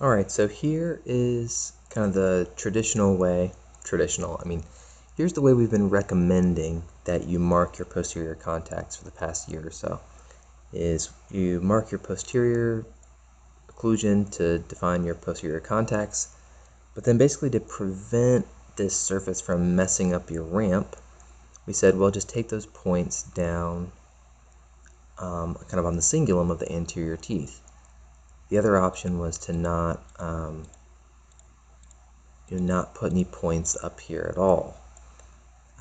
Alright, so here is kind of the traditional way, here's the way we've been recommending that you mark your posterior contacts for the past year or so, is you mark your posterior occlusion to define your posterior contacts, but then basically to prevent this surface from messing up your ramp, we said, well, just take those points down kind of on the cingulum of the anterior teeth. The other option was to not put any points up here at all.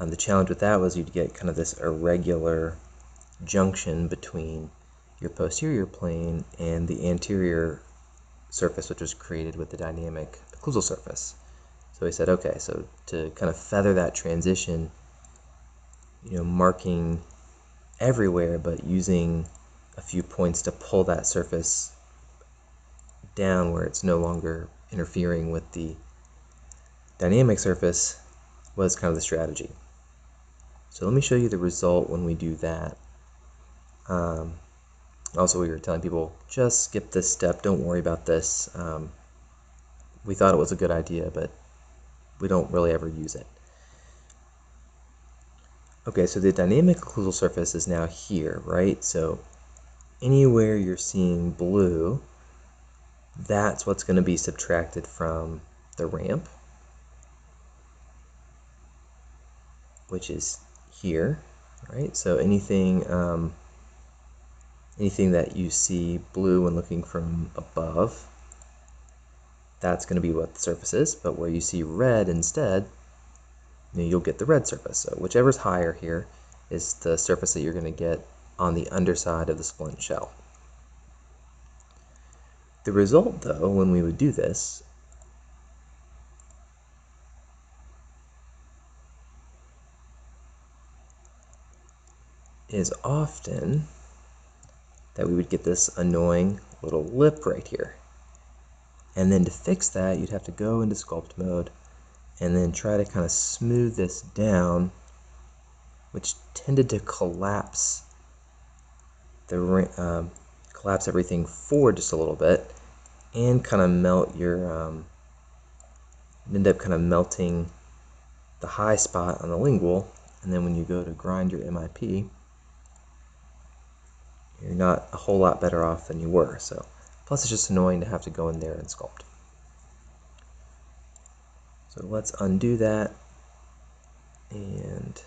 The challenge with that was you'd get kind of this irregular junction between your posterior plane and the anterior surface, which was created with the dynamic occlusal surface. So we said, okay, so to kind of feather that transition, marking everywhere but using a few points to pull that surface down where it's no longer interfering with the dynamic surface was kind of the strategy. So let me show you the result when we do that. Also, we were telling people, just skip this step, don't worry about this. We thought it was a good idea, but we don't really ever use it. Okay, so the dynamic occlusal surface is now here, right? So anywhere you're seeing blue, that's what's going to be subtracted from the ramp, which is here, right? So anything that you see blue when looking from above, that's going to be what the surface is. But where you see red instead, you'll get the red surface. So whichever's higher here is the surface that you're going to get on the underside of the splint shell. The result, though, when we would do this, is often that we would get this annoying little lip right here. And then to fix that, you'd have to go into sculpt mode and then try to kind of smooth this down, which tended to collapse everything forward just a little bit, and kind of melt your end up kind of melting the high spot on the lingual, and then when you go to grind your MIP, you're not a whole lot better off than you were. So plus it's just annoying to have to go in there and sculpt. So let's undo that, and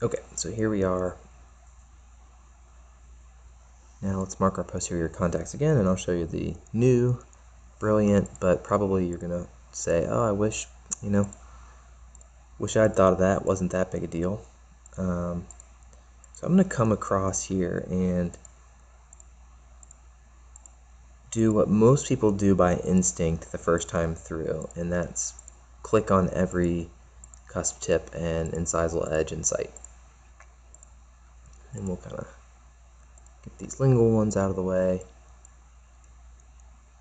okay, so here we are. Now let's mark our posterior contacts again, and I'll show you the new, brilliant, but probably you're gonna say, oh, I wish I'd thought of that, wasn't that big a deal. So I'm going to come across here and do what most people do by instinct the first time through, and that's click on every cusp tip and incisal edge in sight. And we'll kind of get these lingual ones out of the way.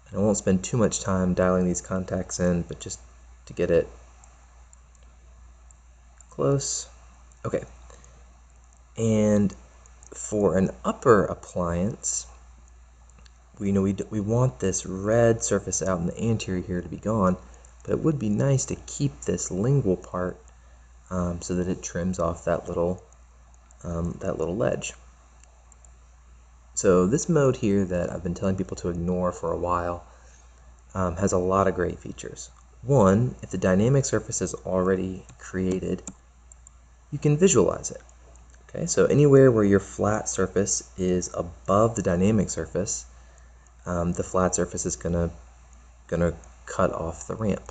And I won't spend too much time dialing these contacts in, but just to get it close. Okay. And for an upper appliance, we want this red surface out in the anterior here to be gone, but it would be nice to keep this lingual part so that it trims off that little ledge. So this mode here that I've been telling people to ignore for a while has a lot of great features. One, if the dynamic surface is already created, you can visualize it. Okay, so anywhere where your flat surface is above the dynamic surface, the flat surface is gonna cut off the ramp.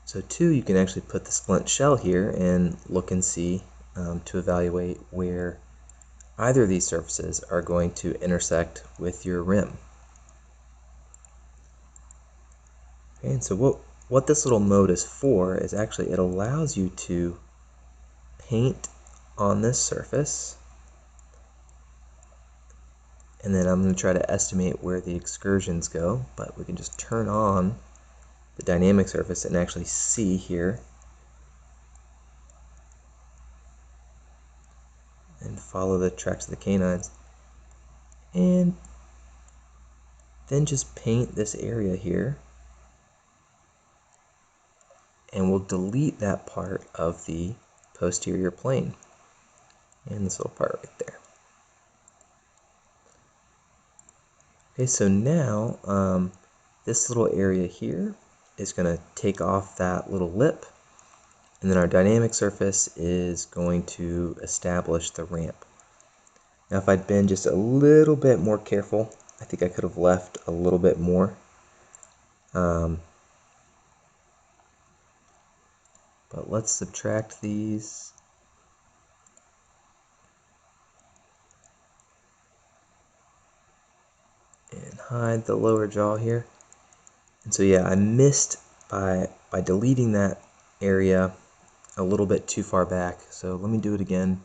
So two, you can actually put the splint shell here and look and see to evaluate where either of these surfaces are going to intersect with your rim. Okay, and so what this little mode is for is actually it allows you to paint on this surface, and then I'm going to try to estimate where the excursions go, but we can just turn on the dynamic surface and actually see here. And and follow the tracks of the canines. And then just paint this area here. And we'll delete that part of the posterior plane. And this little part right there. Okay, so now this little area here is going to take off that little lip, and then our dynamic surface is going to establish the ramp. Now if I'd been just a little bit more careful, I think I could have left a little bit more. But let's subtract these. And hide the lower jaw here. And so yeah, I missed by deleting that area a little bit too far back. So let me do it again.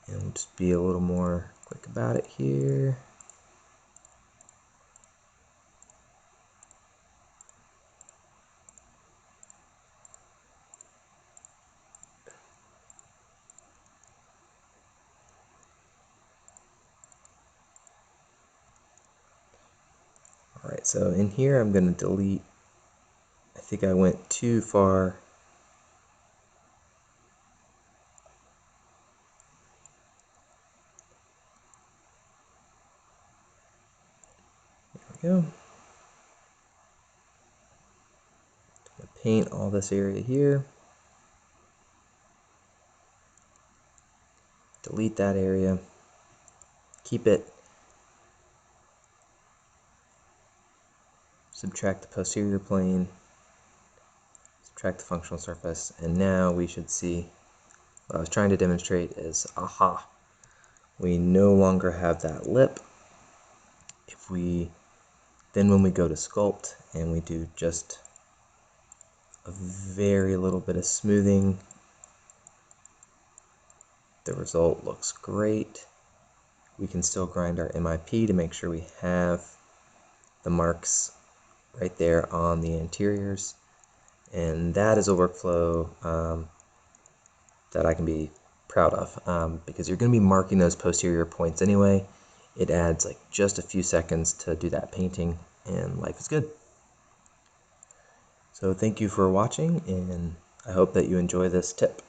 And we'll just be a little more quick about it here. Alright, so in here I'm going to delete, I think I went too far. There we go. Paint all this area here. Delete that area. Keep it. Subtract the posterior plane. Subtract the functional surface. And now we should see what I was trying to demonstrate is, aha, we no longer have that lip. If we, then when we go to sculpt and we do just a very little bit of smoothing, the result looks great. We can still grind our MIP to make sure we have the marks right there on the anteriors. And that is a workflow that I can be proud of because you're going to be marking those posterior points anyway. It adds like just a few seconds to do that painting, and life is good. So thank you for watching, and I hope that you enjoy this tip.